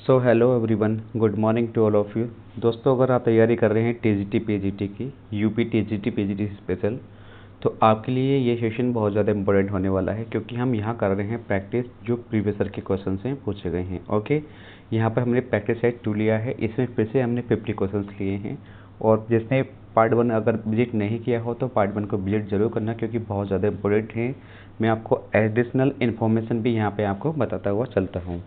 So hello everyone, good morning to all of you. दोस्तों, अगर आप तैयारी कर रहे हैं टीजीटी पीजीटी की, यूपी टीजीटी पीजीटी स्पेशल, तो आपके लिए ये सेशन बहुत ज़्यादा इंपॉर्टेंट होने वाला है, क्योंकि हम यहाँ कर रहे हैं प्रैक्टिस जो प्रीवियस ईयर के क्वेश्चन से पूछे गए हैं। ओके, यहाँ पर हमने प्रैक्टिस सेट 2 लिया है, इसमें फिर से हमने 50 क्वेश्चन लिए हैं। और जिसने पार्ट 1 अगर विजिट नहीं किया हो तो पार्ट 1 को विजिट जरूर करना, क्योंकि बहुत ज़्यादा इंपॉर्टेंट है। मैं आपको एडिशनल इन्फॉर्मेशन भी यहाँ पे आपको बताता हुआ चलता हूँ।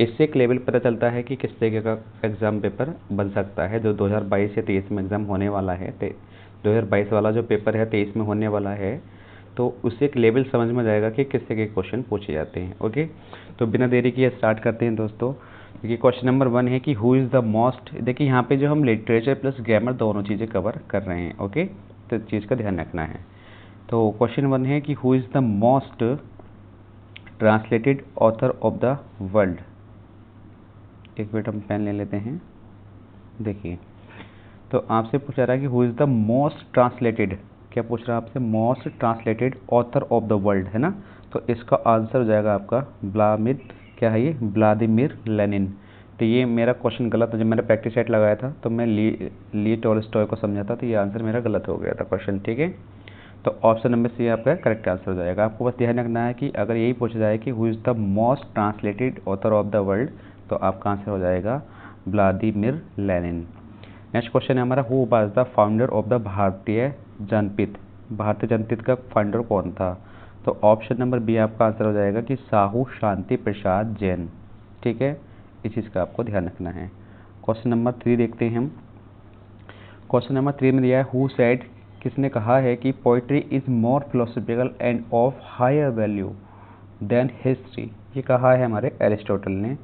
इससे एक लेवल पता चलता है कि किस तरीके का एग्ज़ाम पेपर बन सकता है जो 2022 या 23 में एग्ज़ाम होने वाला है। 2022 वाला जो पेपर है 23 में होने वाला है, तो उससे एक लेवल समझ में जाएगा कि किस तरह के क्वेश्चन पूछे जाते हैं। ओके, तो बिना देरी किए स्टार्ट करते हैं दोस्तों। देखिए, क्वेश्चन नंबर 1 है कि हु इज़ द मोस्ट। देखिए, यहाँ पे जो हम लिटरेचर प्लस ग्रामर दोनों चीज़ें कवर कर रहे हैं। ओके, तो चीज़ का ध्यान रखना है। तो क्वेश्चन 1 है कि who is the most translated author of the world. एक मिनट हम पेन ले लेते हैं। देखिए, तो आपसे पूछा रहा है कि who is the most translated. क्या पूछ रहा है आपसे? Most translated author of the world, है ना। तो इसका आंसर हो जाएगा आपका क्या है ये? Vladimir Lenin. तो ये मेरा क्वेश्चन गलत है। जब मैंने प्रैक्टिस सेट लगाया था तो मैं ली टॉलस्टॉय को समझा था, तो ये आंसर मेरा गलत हो गया था क्वेश्चन। ठीक है, तो ऑप्शन नंबर सी आपका करेक्ट आंसर हो जाएगा। आपको बस ध्यान रखना है कि अगर यही पूछा जाए कि who is the most translated author of the world, तो आपका आंसर हो जाएगा व्लादिमीर लेनिन। नेक्स्ट क्वेश्चन है हमारा, who was the founder of the भारतीय जनपथ। भारतीय जनपथ का फाउंडर कौन था? तो ऑप्शन नंबर बी आपका आंसर हो जाएगा कि साहू शांति प्रसाद जैन। ठीक है, इस चीज़ का आपको ध्यान रखना है। क्वेश्चन नंबर 3 देखते हैं हम। क्वेश्चन नंबर 3 में दिया है हु सेड, किसने कहा है कि poetry is more philosophical and of higher value than history. ये कहा है हमारे एरिस्टोटल ने।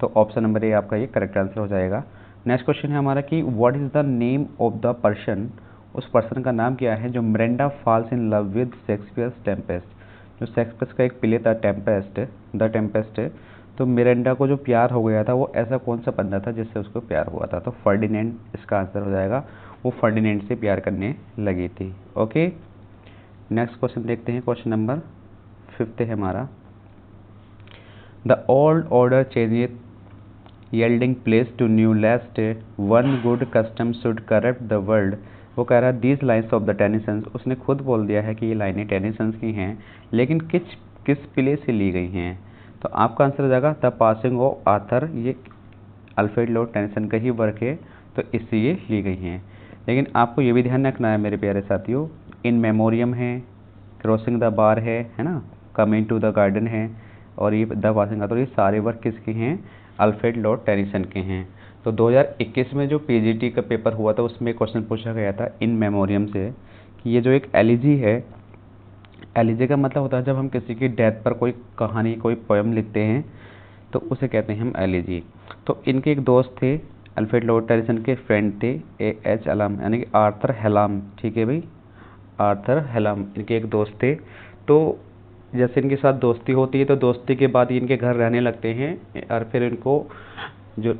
तो ऑप्शन नंबर ए आपका ये करेक्ट आंसर हो जाएगा। नेक्स्ट क्वेश्चन है हमारा कि what is the name of the person. उस पर्सन का नाम क्या है जो Miranda falls in love with Shakespeare's Tempest. जो शेक्सपियर का एक प्ले था द टेम्पेस्ट, तो मिरांडा को जो प्यार हो गया था वो ऐसा कौन सा बंदा था जिससे उसको प्यार हुआ था? तो फर्डिनेंड इसका आंसर हो जाएगा। वो फर्डिनेंड से प्यार करने लगी थी। ओके, नेक्स्ट क्वेश्चन देखते हैं। क्वेश्चन नंबर 5 है हमारा, the old order changes yielding place to new lest one good custom should corrupt the world। वो कह रहा है these lines of the Tennyson's। उसने खुद बोल दिया है कि ये लाइनें टेनिसन्स की हैं, लेकिन किस प्ले से ली गई हैं? तो आपका आंसर हो जाएगा द पासिंग ऑफ आर्थर। ये अल्फ्रेड लॉर्ड टेनिसन का ही वर्क है, तो इससे ये ली गई हैं। लेकिन आपको ये भी ध्यान रखना है मेरे प्यारे साथियों, इन मेमोरियम है, क्रॉसिंग द बार है ना, कमिंग टू द गार्डन है, और ये द पासिंग आर्थर, ये सारे वर्क किसके हैं? अल्फ्रेड लॉर्ड टेनिसन के हैं। तो 2021 में जो पीजीटी का पेपर हुआ था उसमें क्वेश्चन पूछा गया था इन मेमोरियम से कि ये जो एक एलिजी है, एलिजी का मतलब होता है जब हम किसी की डेथ पर कोई कहानी कोई पोएम लिखते हैं तो उसे कहते हैं हम एलिजी। तो इनके एक दोस्त थे, अल्फ्रेड लॉर्ड टेनिसन के फ्रेंड थे एच अलाम, यानी कि आर्थर हेलाम। ठीक है भाई, आर्थर हेलाम इनके एक दोस्त थे। तो जैसे इनके साथ दोस्ती होती है तो दोस्ती के बाद इनके घर रहने लगते हैं, और फिर इनको जो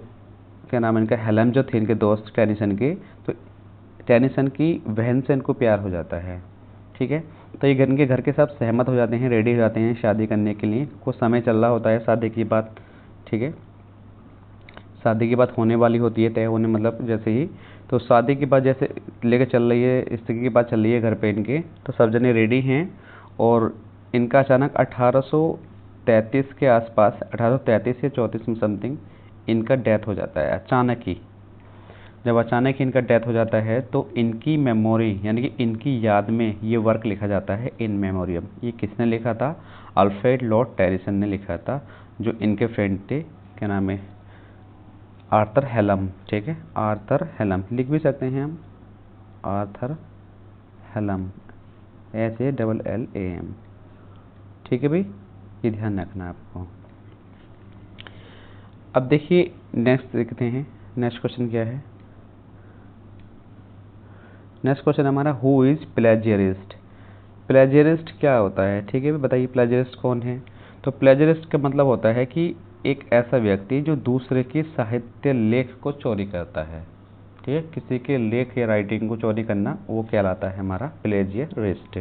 क्या नाम है इनका, हेलम जो थे इनके दोस्त टेनिसन के, तो टेनिसन की बहन से इनको प्यार हो जाता है। ठीक है, तो ये इनके घर के सब सहमत हो जाते हैं, रेडी हो जाते हैं शादी करने के लिए। कुछ समय चल रहा होता है शादी की बात। ठीक है, शादी की बात होने वाली होती है, तय होने मतलब जैसे ही, तो शादी की बात जैसे लेकर चल रही है, स्त्री की बात चल रही है घर पे इनके, तो सब जने रेडी हैं। और इनका अचानक 1833 के आसपास, 1833 या 34 में समथिंग इनका डेथ हो जाता है अचानक ही। जब अचानक ही इनका डेथ हो जाता है तो इनकी मेमोरी यानी कि इनकी याद में ये वर्क लिखा जाता है इन मेमोरियम। ये किसने लिखा था? अल्फ्रेड लॉर्ड टेनिसन ने लिखा था, जो इनके फ्रेंड थे, क्या नाम है, आर्थर हेलम। ठीक है, आर्थर हेलम लिख भी सकते हैं हम, आर्थर हेलम, HALLAM। ठीक है भाई, ये ध्यान रखना है आपको। अब देखिए नेक्स्ट देखते हैं, नेक्स्ट क्वेश्चन क्या है। नेक्स्ट क्वेश्चन हमारा, हु इज़ प्लेजियरिस्ट। प्लेजियरिस्ट क्या होता है? ठीक है, बताइए प्लेजियरिस्ट कौन है? तो प्लेजियरिस्ट का मतलब होता है कि एक ऐसा व्यक्ति जो दूसरे के साहित्य लेख को चोरी करता है। ठीक है, किसी के लेख या राइटिंग को चोरी करना वो कहलाता है हमारा प्लेजियरिस्ट।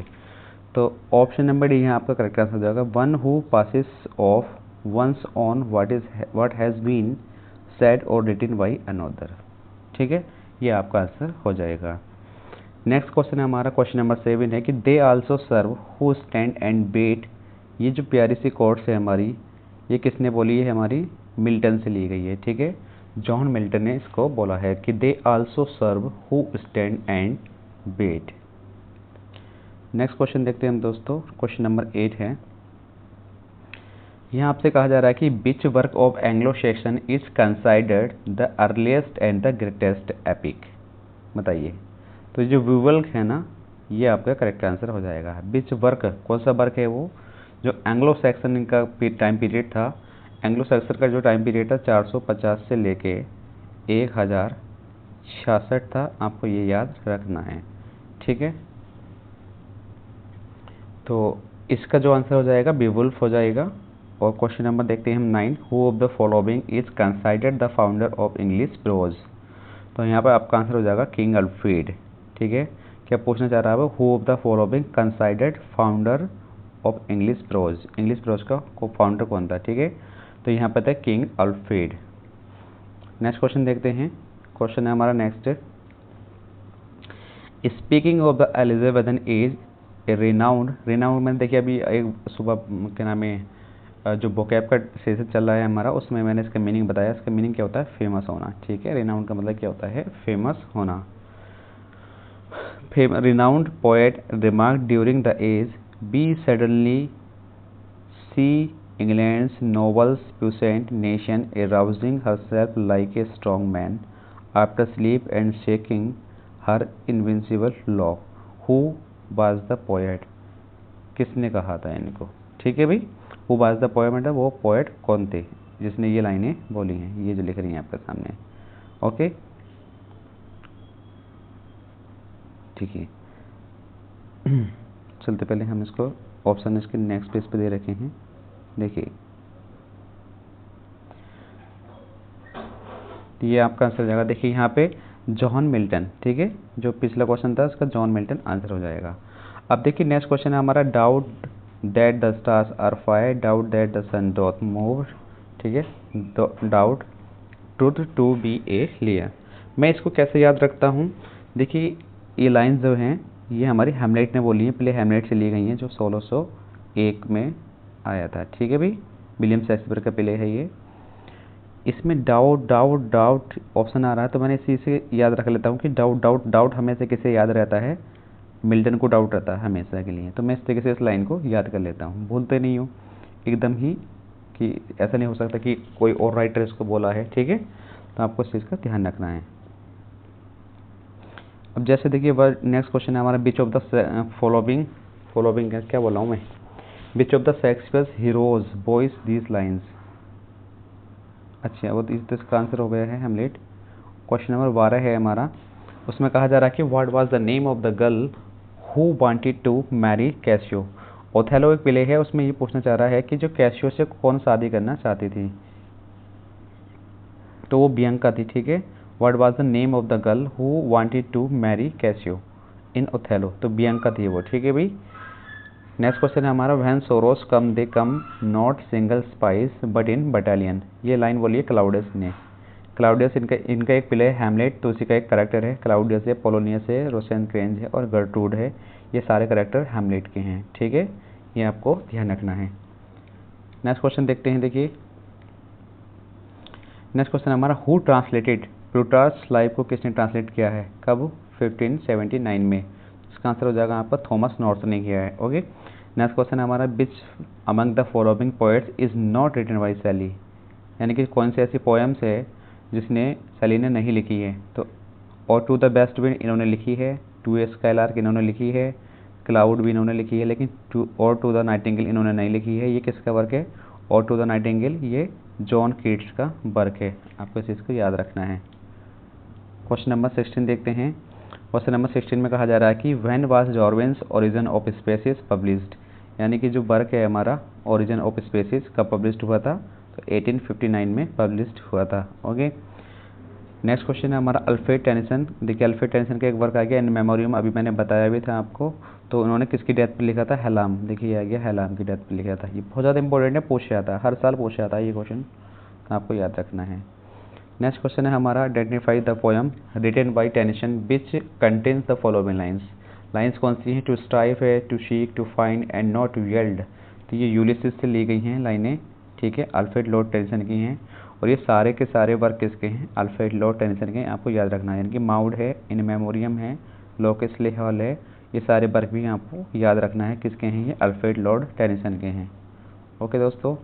तो ऑप्शन नंबर डी यहाँ आपका करेक्ट आंसर हो जाएगा, one who passes off one's own what has been said और रिटन बाई अनदर। ठीक है, ये आपका आंसर हो जाएगा। नेक्स्ट क्वेश्चन है हमारा, क्वेश्चन नंबर 7 है कि they also serve who stand and wait. ये जो प्यारी सी कोट्स है हमारी, ये किसने बोली है? हमारी मिल्टन से ली गई है। ठीक है, जॉन मिल्टन ने इसको बोला है कि they also serve who stand and wait. Next question देखते हैं हम दोस्तों, क्वेश्चन नंबर 8 है। यहाँ आपसे कहा जा रहा है कि which work of Anglo Saxon is considered the earliest and the greatest epic. बताइए। तो जो विवल्क है ना, ये आपका करेक्ट आंसर हो जाएगा। विच वर्क, कौन सा वर्क है वो? जो एंग्लो सैक्सन का टाइम पीरियड था, एंग्लो सैक्सन का जो टाइम पीरियड था 450 से लेके 1066 था। आपको ये याद रखना है। ठीक है, तो इसका जो आंसर हो जाएगा बेवुल्फ हो जाएगा। और क्वेश्चन नंबर देखते हैं हम 9, who of the following is considered the founder of English pros. तो यहाँ पर आपका आंसर हो जाएगा किंग अल्फ्रेड। ठीक है, क्या पूछना चाह रहा है वो? Who of the following considered founder of English pros. English pros का को फाउंडर कौन था? ठीक है, तो यहाँ पर था किंग अल्फ्रेड। नेक्स्ट क्वेश्चन देखते हैं, क्वेश्चन है हमारा next, speaking of the Elizabethan age a renowned. Renowned मैंने देखिए अभी एक सुबह क्या नाम है जो वोकैब का सेशन चल रहा है हमारा, उसमें मैंने इसका मीनिंग बताया। इसका मीनिंग क्या होता है? फेमस होना। ठीक है, रिनाउंड का मतलब क्या होता है? फेमस होना। Renowned poet remark during the age be suddenly see England's nobles puissant nation arousing herself like a strong man after sleep and shaking her invincible law. Who was the poet? किसने कहा था इनको? ठीक है भाई, who was the poet मतलब वो poet कौन थे जिसने ये लाइनें बोली हैं, ये जो लिख रही हैं आपके सामने। ओके, ठीक है। चलते पहले हम इसको ऑप्शन इसके नेक्स्ट पेज पे दे रखे हैं। देखिए, ये आपका आंसर हो जाएगा। देखिए यहाँ पे जॉन मिल्टन। ठीक है, जो पिछला क्वेश्चन था उसका जॉन मिल्टन आंसर हो जाएगा। अब देखिए नेक्स्ट क्वेश्चन है हमारा, doubt that the stars are fire, doubt that the sun doth move. ठीक है, doubt truth to be a liar. मैं इसको कैसे याद रखता हूँ? देखिए ये लाइन्स जो हैं ये हमारी हैमलेट ने बोली है, प्ले हैमलेट से ली गई हैं, जो 1601 में आया था। ठीक है भाई, विलियम शेक्सपियर का प्ले है ये। इसमें डाउट डाउट डाउट ऑप्शन आ रहा है, तो मैंने इसी से याद रख लेता हूँ कि डाउट डाउट डाउट हमेशा किसे याद रहता है? मिल्टन को डाउट रहता है हमेशा के लिए। तो मैं इस तरीके से इस लाइन को याद कर लेता हूँ, भूलते नहीं हूँ एकदम ही, कि ऐसा नहीं हो सकता कि कोई और राइटर इसको बोला है। ठीक है, तो आपको इस चीज़ का ध्यान रखना है। अब जैसे देखिए नेक्स्ट क्वेश्चन है हमारा, बिच ऑफ द फॉलोइंग क्या बोला हूँ मैं? बिच of the Shakespeare's heroes voice these lines. अच्छा, वो तो इसका आंसर हो गया है हैमलेट। क्वेश्चन नंबर 12 है हमारा, उसमें कहा जा रहा है कि what was the name of the girl who wanted to marry Cassio. Othello एक प्ले है, उसमें ये पूछना चाह रहा है कि जो कैसियो से कौन शादी करना चाहती थी, तो वो बियंका थी। ठीक है, what was the name of the girl who wanted to marry Cassio in Othello, तो बियंका थी वो। ठीक है भाई। नेक्स्ट क्वेश्चन है हमारा, when Soros come they come not single spice but in battalion. ये लाइन बोली है क्लाउडियस ने। क्लाउडियस इनका एक प्ले है हैमलेट, तो उसी का एक करेक्टर है। क्लाउडियस है, पोलोनियस है, रोसेनक्रेंज है और गर्ट्रूड है। ये सारे करेक्टर हैमलेट के हैं। ठीक है, ये आपको ध्यान रखना है। नेक्स्ट क्वेश्चन देखते हैं। देखिए नेक्स्ट क्वेश्चन हमारा, हु ट्रांसलेटेड प्लूटार्च लाइफ को किसने ट्रांसलेट किया है? कब? 1579 में। इसका आंसर हो जाएगा आपका थॉमस नॉर्टन ने किया है। ओके, नेक्स्ट क्वेश्चन हमारा, which among the following poets is not written by Shelley. यानी कि कौन सी ऐसी पोएम्स है जिसने शैली ने नहीं लिखी है? तो और टू द बेस्ट विंड इन्होंने लिखी है, टू ए स्काईलार्क इन्होंने लिखी है, क्लाउड भी इन्होंने लिखी है, लेकिन टू द नाइटिंगेल इन्होंने नहीं लिखी है। ये किसका वर्क है? और टू द नाइटिंगेल ये जॉन कीट्स का वर्क है। आपको इस चीज़ को याद रखना है। क्वेश्चन नंबर 16 देखते हैं। क्वेश्चन नंबर 16 में कहा जा रहा है कि when was Darwin's origin of species published. यानी कि जो वर्क है हमारा ओरिजिन ऑफ स्पीशीज कब पब्लिश्ड हुआ था? तो 1859 में पब्लिश्ड हुआ था। ओके, नेक्स्ट क्वेश्चन है हमारा, अल्फ्रेड टेनिसन। देखिए अल्फ्रेड टेनिसन का एक वर्क आ गया इन मेमोरियम, अभी मैंने बताया भी था आपको। तो उन्होंने किसकी डेथ पे लिखा था? हेलाम। देखिए आ गया, हेलाम की डेथ पे लिखा था। ये बहुत ज़्यादा इंपॉर्टेंट है, पूछा जाता है हर साल, पूछा जाता है ये क्वेश्चन, आपको याद रखना है। नेक्स्ट क्वेश्चन है हमारा, identify the poem written by Tennyson which contains the following lines. Lines कौन सी हैं? टू स्ट्राइव है, to seek, to find and not to yield. तो ये यूलिसिस से ली गई हैं लाइनें, ठीक है, अल्फ्रेड लॉर्ड टेनिसन की हैं। और ये सारे के सारे वर्क किसके हैं? अल्फ्रेड लॉर्ड टेनिसन के हैं, आपको याद रखना है। यानी कि माउड है, इन मेमोरियम है, लोकस ले हॉल है, ये सारे वर्क भी आपको याद रखना है किसके हैं? ये अल्फ्रेड लॉर्ड टेनिसन के हैं। ओके दोस्तों,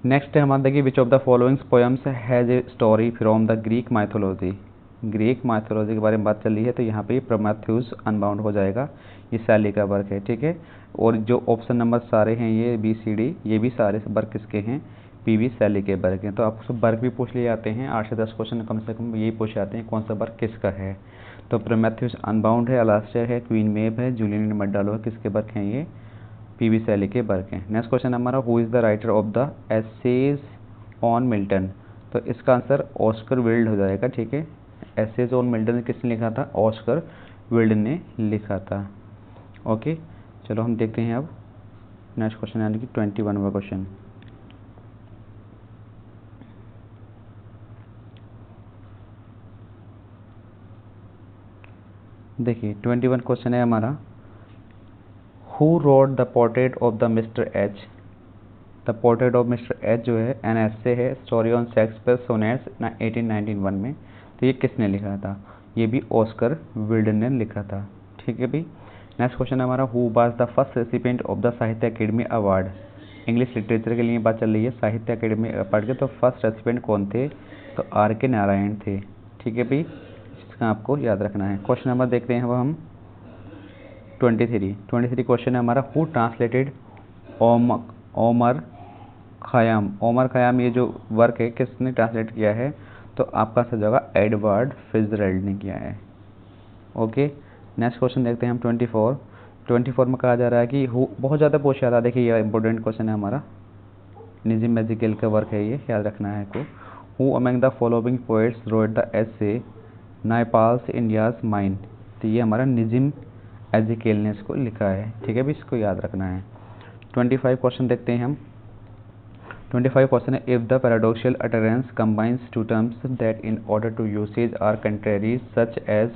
नेक्स्ट है हमारा, देखिए विच of the following poems has a story from the Greek mythology. Greek mythology के बारे में बात चल रही है, तो यहाँ पे प्रोमेथेउस अनबाउंड हो जाएगा, ये शैली का वर्क है, ठीक है। और जो ऑप्शन नंबर सारे हैं ये बी सी डी, ये भी सारे वर्क किसके हैं? पी वी शैली के वर्क हैं। तो आपको वर्क भी पूछ लिए जाते हैं, 8 से 10 क्वेश्चन कम से कम यही पूछ जाते हैं, कौन सा वर्क किसका है। तो प्रोमेथेउस अनबाउंड है, अलास्टर है, क्वीन मेव है, जूलियन मड्डालो है, किसके वर्क हैं? ये पी वी शैली के वर्क हैं। नेक्स्ट क्वेश्चन हमारा, who is the writer of the essays on Milton. तो इसका आंसर ऑस्कर विल्ड हो जाएगा, ठीक है। एसेज ऑन मिल्टन किसने लिखा था? ऑस्कर विल्ड ने लिखा था। ओके, चलो हम देखते हैं अब नेक्स्ट क्वेश्चन, यानी कि 21वां क्वेश्चन। देखिए 21 क्वेश्चन है हमारा, who wrote the portrait of the mister H. The portrait of mister H जो है एन एस्से है, स्टोरी ऑन शेक्सपियर सोनेट्स 1891 में। तो ये किसने लिखा था? ये भी ऑस्कर विल्ड ने लिखा था, ठीक है भाई। नेक्स्ट क्वेश्चन हमारा, who was the first recipient of the साहित्य अकेडमी अवार्ड। इंग्लिश लिटरेचर के लिए बात चल रही है, साहित्य अकेडमी अवार्ड के। तो फर्स्ट रेसिपिएंट कौन थे? तो आर के नारायण थे, ठीक है भाई, इसका आपको याद रखना है। क्वेश्चन नंबर देखते हैं अब हम 23 क्वेश्चन है हमारा, हु ट्रांसलेटेड ओमर खयाम। ओमर खयाम ये जो वर्क है किसने ट्रांसलेट किया है? तो आपका सही जगह एडवर्ड फिट्जजेराल्ड ने किया है। ओके, नेक्स्ट क्वेश्चन देखते हैं हम 24 में कहा जा रहा है कि हु, बहुत ज़्यादा पूछा था, देखिए ये इंपॉर्टेंट क्वेश्चन है हमारा, निजिम मैजिकल का वर्क है, ये याद रखना है आपको। Who among the following poets wrote the essay Naipaul's India's mine. तो ये हमारा निजिम एजिकेल ने इसको लिखा है, ठीक है भी, इसको याद रखना है। 25 क्वेश्चन देखते हैं हम। 25 क्वेश्चन है, if the paradoxical utterance combines two terms that in order to usage are contrary such as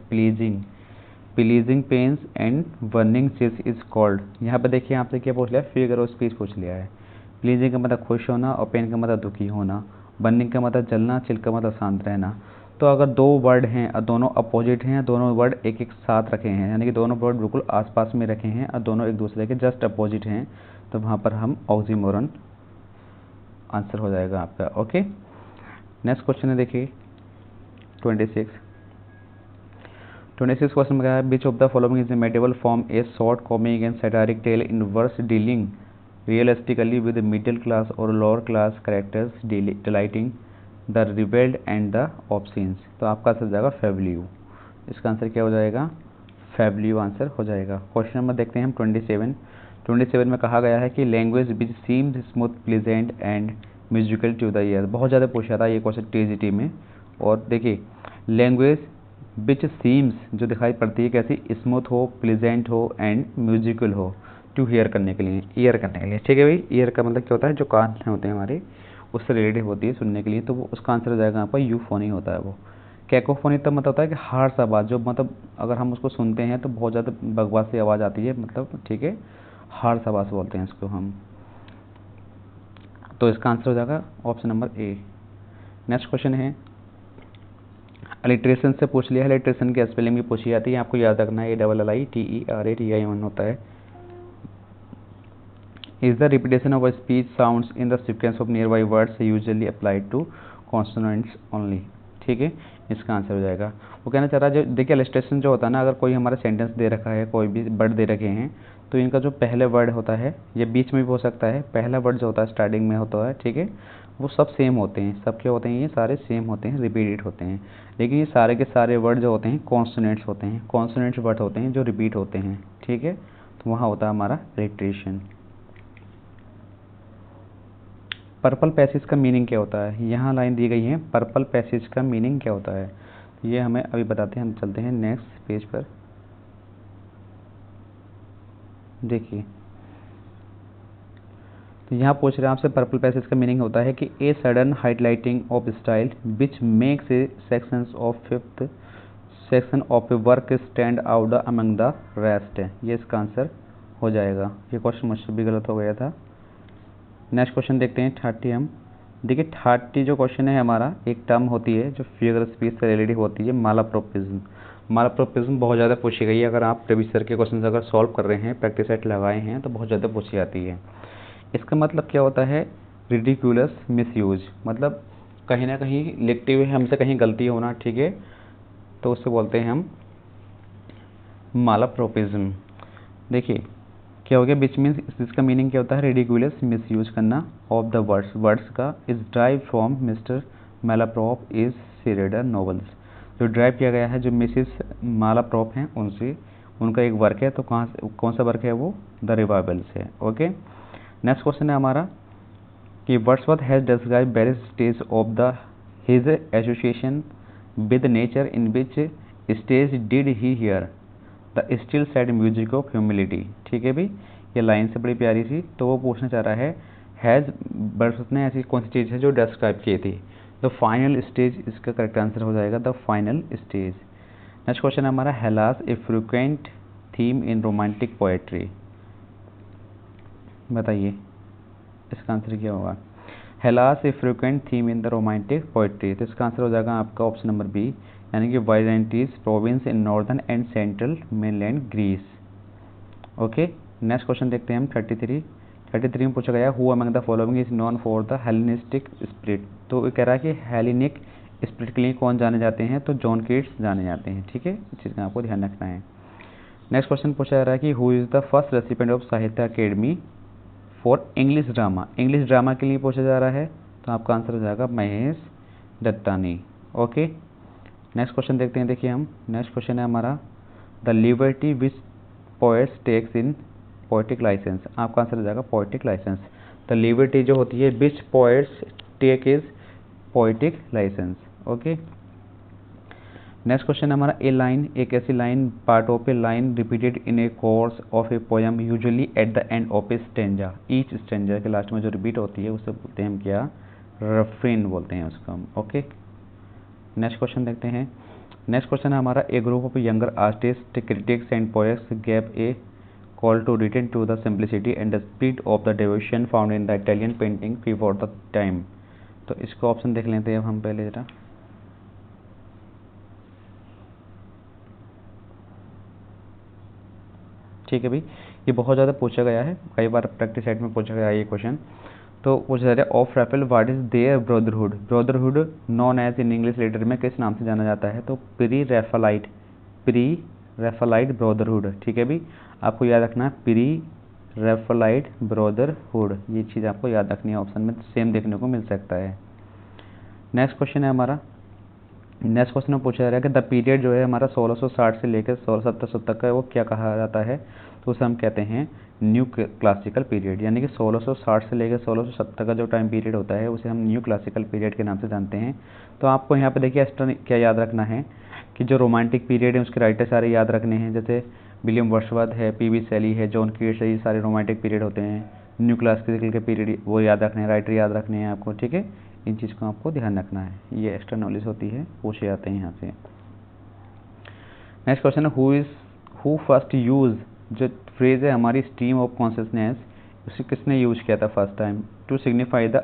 pleasing pains and burning chills is called. यहाँ पर देखिए आपसे क्या पूछ लिया? फिगर ऑफ स्पीच पूछ लिया है। प्लीजिंग का मतलब खुश होना और पेन का मतलब दुखी होना, बर्निंग का मतलब जलना, चिल का मतलब शांत रहना। तो अगर दो वर्ड हैं और दोनों अपोजिट हैं, दोनों वर्ड एक एक साथ रखे हैं, यानी कि दोनों वर्ड बिल्कुल आसपास में रखे हैं और दोनों एक दूसरे के जस्ट अपोजिट हैं, तो वहाँ पर हम ऑक्सीमोरन आंसर हो जाएगा आपका। ओके, नेक्स्ट क्वेश्चन है देखिए 26 क्वेश्चन में कहा है, which of the following is a medieval form a short comic and satiric tale in verse dealing realistically with middle class और lower class characters delighting the ribald and the obscenes. तो आपका answer हो जाएगा फेवल्यू, इसका answer क्या हो जाएगा? फेवल्यू answer हो जाएगा। क्वेश्चन नंबर देखते हैं हम 27 में कहा गया है कि language which seems smooth pleasant and musical to the ear. बहुत ज़्यादा पूछा था ये क्वेश्चन टीजीटी में। और देखिए लैंग्वेज विच सीम्स जो दिखाई पड़ती है कैसी? स्मूथ हो, प्लीजेंट हो एंड म्यूजिकल हो, टू ईयर करने के लिए, ठीक है भाई। ईयर का मतलब क्या होता है? जो कान होते हैं हमारे, उससे रिलेटेड होती है सुनने के लिए, तो वो उसका आंसर हो जाएगा यहाँ पर यूफोनी होता है वो। कैकोफोनी तब मतलब होता है कि हार्श आवाज़, जो मतलब अगर हम उसको सुनते हैं तो बहुत ज़्यादा बकवासी आवाज़ आती है, मतलब ठीक है, हार्श आवाज़ बोलते हैं इसको हम। तो इसका आंसर हो जाएगा option number A. Next question है, अलिट्रेशन से पूछ लिया है, अलिट्रेशन की स्पेलिंग भी पूछी जाती है, आपको याद रखना है, ALLITERATION होता है। Is the repetition of a speech sounds in the sequence of nearby words usually applied to consonants only, ठीक है, इसका आंसर हो जाएगा। वो कहना चाह रहा है, जो देखिए अलिट्रेशन जो होता है ना, अगर कोई हमारा सेंटेंस दे रखा है, कोई भी वर्ड दे रखे हैं, तो इनका जो पहले वर्ड होता है, ये बीच में भी हो सकता है, पहला वर्ड जो होता है स्टार्टिंग में होता है, ठीक है, वो सब सेम होते हैं, सब क्या होते हैं? ये सारे सेम होते हैं, रिपीटेड होते हैं। लेकिन ये सारे के सारे वर्ड जो होते हैं कॉन्सोनेंट्स होते हैं, कॉन्सोनेंट्स वर्ड होते हैं जो रिपीट होते हैं, ठीक है, तो वहाँ होता है हमारा रिट्रेशन। पर्पल पैसेज का मीनिंग क्या होता है? यहाँ लाइन दी गई है, पर्पल पैसेज का मीनिंग क्या होता है? तो ये हमें अभी बताते हैं, हम चलते हैं नेक्स्ट पेज पर। देखिए तो यहाँ पूछ रहे हैं आपसे पर्पल पैसेज का मीनिंग होता है कि a sudden highlighting of style which makes a sections of fifth section of A work stand out among the rest है, ये इसका आंसर हो जाएगा। ये क्वेश्चन मुझसे भी गलत हो गया था। नेक्स्ट क्वेश्चन देखते हैं 30 हम। देखिए 30 जो क्वेश्चन है हमारा, एक टर्म होती है जो फिगर स्पीच से रिलेटेड होती है, मालाप्रोपिज्म। मालाप्रोपिज्म बहुत ज़्यादा पूछी गई है। अगर आप प्रीवियस ईयर के क्वेश्चन अगर सॉल्व कर रहे हैं, प्रैक्टिस सेट लगाए हैं, तो बहुत ज़्यादा पूछी जाती है। इसका मतलब क्या होता है? रिडिक्यूलस मिसयूज, मतलब कहीं ना कहीं लिखते हुए हमसे कहीं गलती होना, ठीक है, तो उससे बोलते हैं हम मालाप्रोपिज्म। देखिए क्या हो गया, विच मीन्स, इसका मीनिंग क्या होता है? रिडिक्यूलस मिसयूज करना ऑफ द वर्ड्स। वर्ड्स का is drive from mister Malaprop is Sheridan novels. जो ड्राइव किया गया है जो मिसिस मालाप्रॉप हैं उनसे, उनका एक वर्क है। तो कहाँ से, कौन सा वर्क है वो? द रिवाइवल से। ओके, नेक्स्ट क्वेश्चन है हमारा कि Wordsworth has describe various stage of the his association with nature, in which stage did he here the still sad music of humility. ठीक है भाई, ये लाइन से बड़ी प्यारी सी। तो वो पूछना चाह रहा है हैज़ वर्ड्सवर्थ ने ऐसी कौन सी चीज़ है जो डिस्क्राइब की थी? द फाइनल स्टेज इसका करेक्ट आंसर हो जाएगा, the final stage. Next question है हमारा Hellas A frequent theme in romantic poetry. बताइए इसका आंसर क्या होगा? Hellas A frequent theme in the romantic poetry. तो इसका आंसर हो जाएगा आपका ऑप्शन नंबर बी, यानी कि Byzantines province in northern and central mainland Greece. Okay, next question देखते हैं हम 33 में पूछा गया who among the following is known for the Hellenistic spirit. तो ये कह रहा है कि हेलेनिक स्पिरिट के लिए कौन जाने जाते हैं? तो जॉन कीट्स जाने जाते हैं। ठीक है, इस चीज़ का आपको ध्यान रखना है। नेक्स्ट क्वेश्चन पूछा जा रहा है कि who is the first recipient of Sahitya Akademi for English drama. English drama के लिए पूछा जा रहा है, तो आपका आंसर हो जाएगा Mahesh Dattani. Okay, next question देखते हैं। देखिए हम, नेक्स्ट क्वेश्चन है हमारा the liberty which poets takes in poetic licence. आपका आंसर हो जाएगा पोएटिक लाइसेंस। द लिबर्टी जो होती है which poets take is poetic licence. Okay, next question हमारा ए लाइन, एक ऐसी line, part of a line repeated in a course of a poem usually at the end of a stanza. Each stanza के last में जो repeat होती है उसे बोलते हैं हम क्या? रेफ्रेन बोलते हैं उसको हम। ओके, नेक्स्ट क्वेश्चन देखते हैं। नेक्स्ट क्वेश्चन है हमारा a group of younger artist critics and poets gave a call to return to the simplicity and the spirit of the devotion found in the Italian painting before the time. तो इसको option देख लेते हैं हम पहले जरा। ठीक है भाई, ये बहुत ज़्यादा पूछा गया है, कई बार प्रैक्टिस सेट में पूछा गया है ये क्वेश्चन। तो पूछा जा रहा है of Raphael what is their brotherhood. Brotherhood known as in English literature में किस नाम से जाना जाता है? तो प्री रैफेलाइट ब्रदरहुड। ठीक है भाई, आपको याद रखना है प्री रैफेलाइट ब्रदरहुड, ये चीज़ आपको याद रखनी है। ऑप्शन में सेम देखने को मिल सकता है। नेक्स्ट क्वेश्चन है हमारा, नेक्स्ट क्वेश्चन में पूछा जा रहा है कि द पीरियड जो है हमारा 1660 से लेकर 1670 तक का, वो क्या कहा जाता है? तो उसे हम कहते हैं न्यू क्लासिकल पीरियड। यानी कि 1660 से लेकर 1670 का जो टाइम पीरियड होता है उसे हम न्यू क्लासिकल पीरियड के नाम से जानते हैं। तो आपको यहाँ पे देखिए एक्स्ट्रा क्या याद रखना है कि जो रोमांटिक पीरियड है उसके राइटर सारे याद रखने हैं, जैसे विलियम वर्ड्सवर्थ है, पी.बी. शेली है, जॉन कीट्स है, ये सारे रोमांटिक पीरियड होते हैं। न्यू क्लासिकल के पीरियड वो याद रखने हैं, राइटर याद रखने हैं आपको। ठीक है, इन चीज़ को आपको ध्यान रखना है, ये एक्स्ट्रा नॉलेज होती है, पूछे जाते हैं यहाँ से। नेक्स्ट क्वेश्चन है हु फर्स्ट यूज, जो फ्रेज है हमारी स्ट्रीम ऑफ कॉन्शियसनेस, उसे किसने यूज किया था first time? To signify the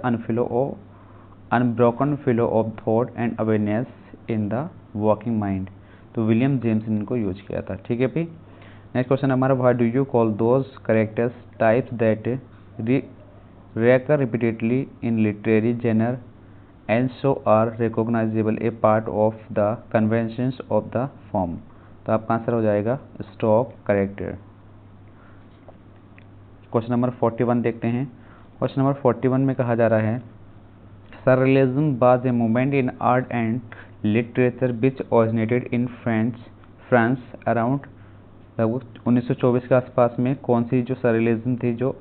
unbroken flow of thought and awareness in the working mind. तो विलियम जेम्स ने इनको यूज किया था। ठीक है भाई, नेक्स्ट क्वेश्चन हमारा what do you call those characters types that recur repeatedly in literary genre and so are recognizable a part of the conventions of the form। तो आपका आंसर हो जाएगा स्टॉक कैरेक्टर। क्वेश्चन नंबर 41 देखते हैं। Question number 41 में कहा जा रहा है सररियलिज्म was a movement in art and literature which originated in France around लगभग 1924 के आसपास में। कौन सी जो सररियलिज्म थी जो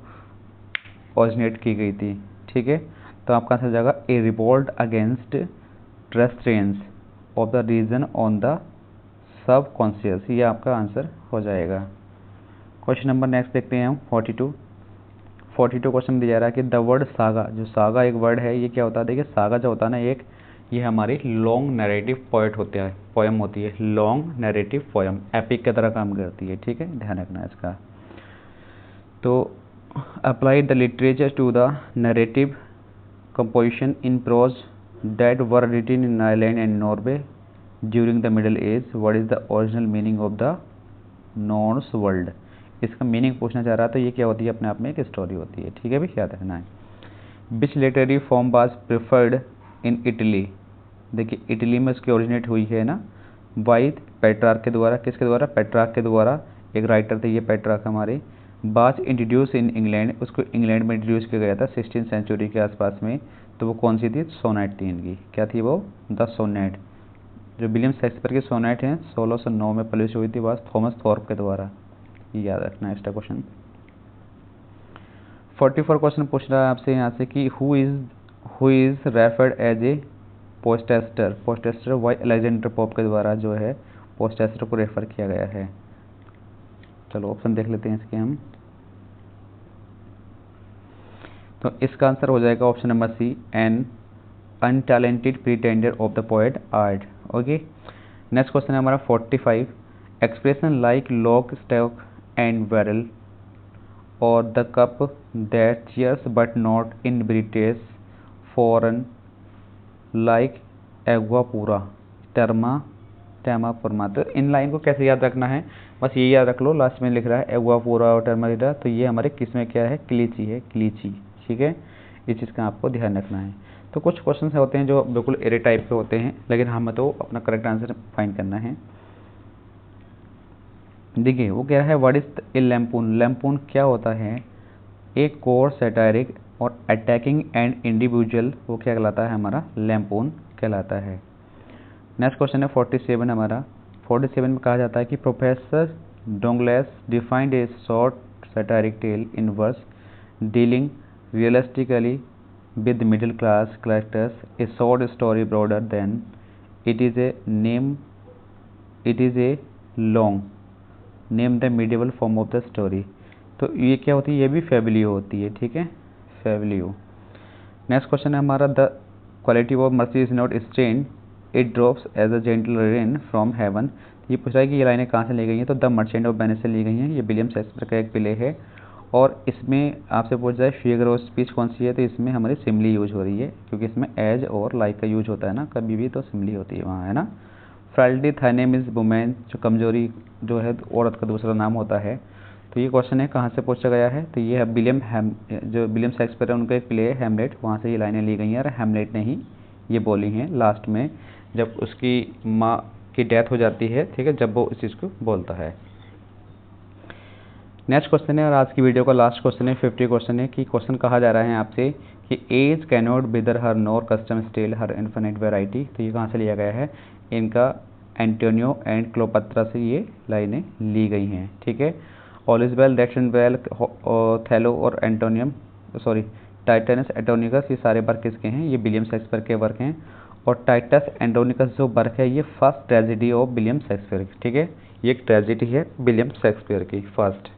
ओरिजिनेट की गई थी? ठीक है, तो आपका आंसर हो जाएगा a revolt against restraints of the reason on the subconscious, ये आपका आंसर हो जाएगा। क्वेश्चन नंबर नेक्स्ट देखते हैं हम 42। 42 क्वेश्चन दिया जा रहा है कि द वर्ड सागा, जो सागा एक वर्ड है, ये क्या होता है? देखिए सागा जो होता है ना, एक ये हमारी लॉन्ग नैरेटिव पोएट होते हैं, पोएम होती है, लॉन्ग नैरेटिव पोएम, एपिक की तरह काम करती है, ठीक है, ध्यान रखना है इसका। तो apply the literature to the narrative composition in prose that were written in Ireland and Norway during the middle age, what is the original meaning of the Norse world. इसका मीनिंग पूछना चाह रहा था, ये क्या होती है? अपने आप में एक स्टोरी होती है, ठीक है भी, याद रखना है। विच literary form was preferred in Italy, देखिए इटली में उसकी ओरिजिनेट हुई है ना, बाई पेट्रार्क के द्वारा, किसके द्वारा? पेट्रार्क के द्वारा, एक राइटर थे ये पेट्रार्क हमारे। बाज इंट्रोड्यूस इन इंग्लैंड, उसको इंग्लैंड में इंट्रोड्यूस किया गया था 16th सेंचुरी के आसपास में। तो वो कौन सी थी? सोनेट थी इनकी, क्या थी वो? The sonnet. जो विलियम शेक्सपियर की सोनेट है 1609 में पब्लिश हुई थी, बस थॉमस थॉर्प के द्वारा, ये याद रखना है इसका क्वेश्चन। 44 क्वेश्चन पूछ रहा है आपसे यहाँ से कि who is referred as a poetaster, poetaster by Alexander Pope के द्वारा जो है पोस्टेस्टर को रेफर किया गया है। चलो ऑप्शन देख लेते हैं इसके हम। तो इसका आंसर हो जाएगा option number C, an untalented pretender of the poet art. Okay, next question है हमारा 45, expression like lock stock and barrel और the cup that cheers but not in British foreign like एग्वापूरा टर्मा टैमा फॉर्मा। तो इन लाइन को कैसे याद रखना है? बस ये याद रख लो, लास्ट में लिख रहा है एग्वापूरा और टर्मा, तो ये हमारे किस में क्या है? क्लीची है, क्लीची, ठीक है, इस चीज़ का आपको ध्यान रखना है। तो कुछ क्वेश्चन होते हैं जो बिल्कुल एरे टाइप के होते हैं, लेकिन हमें तो अपना करेक्ट आंसर फाइंड करना है। देखिए वो क्या है, व्हाट इज ए लैम्पून, लैम्पून क्या होता है? एक कोर सैटारिक और अटैकिंग एंड इंडिविजुअल, वो क्या कहलाता है? हमारा लैम्पून कहलाता है। नेक्स्ट क्वेश्चन है 47 हमारा। 47 में कहा जाता है कि professor Douglas defined a short satiric tale in verse dealing realistically with middle class characters, a short story broader than it is a long name the medieval form of the story। तो ये क्या होती है? ये भी फेबलियो होती है, ठीक है, फेबलियो। नेक्स्ट क्वेश्चन है हमारा, the quality of mercy is not strain it drops as a gentle rain from heaven. ये पूछ रहा है कि ये लाइनें कहाँ से ली गई हैं? तो द मर्चेंट ऑफ वेनिस से ली गई हैं, ये विलियम शेक्सपियर का एक प्ले है। और इसमें आपसे पूछ जाए फिगर ऑफ स्पीच कौन सी है, तो इसमें हमारी सिमली यूज हो रही है, क्योंकि इसमें एज और लाइक का यूज होता है ना, कभी भी तो सिमली होती है वहाँ, है ना। फ्राइल्टी थाइनेम इज वुमेन, जो कमजोरी जो है औरत का दूसरा नाम होता है। तो ये क्वेश्चन है कहाँ से पूछा गया है? तो ये है जो विलियम शेक्सपियर है उनका एक प्ले है हैमलेट, वहाँ से ये लाइनें ली गई हैं, और हैमलेट ने ही ये बोली हैं लास्ट में, जब उसकी माँ की डेथ हो जाती है, ठीक है, जब वो इस चीज़ को बोलता है। नेक्स्ट क्वेश्चन है और आज की वीडियो का लास्ट क्वेश्चन है, 50 क्वेश्चन है कि क्वेश्चन कहा जा रहा है आपसे कि एज कैनॉट बिदर हर नोर कस्टम स्टेल हर इन्फिनिट वेराइटी। तो ये कहाँ से लिया गया है? इनका एंटोनियो एंड क्लोपत्रा से ये लाइनें ली गई हैं, ठीक है। All is well that's well, Othello और एंटोनियम सॉरी टाइटनस एंटोनिकस, ये सारे वर्क किसके हैं? ये विलियम शेक्सपियर के वर्क हैं। और टाइटस एंटोनिकस जो वर्क है ये first tragedy of William Shakespeare, ठीक है, ये एक ट्रेजेडी है विलियम शेक्सपियर की फर्स्ट,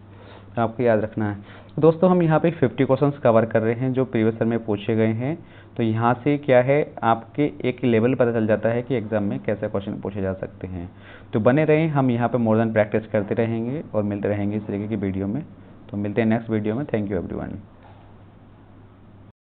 आपको याद रखना है। तो दोस्तों हम यहाँ पे 50 क्वेश्चंस कवर कर रहे हैं जो प्रीवियस ईयर में पूछे गए हैं। तो यहाँ से क्या है, आपके एक लेवल पता चल जाता है कि एग्जाम में कैसे क्वेश्चन पूछे जा सकते हैं। तो बने रहें, हम यहाँ पे मोर देन प्रैक्टिस करते रहेंगे और मिलते रहेंगे इस तरीके की वीडियो में। तो मिलते हैं नेक्स्ट वीडियो में। Thank you everyone.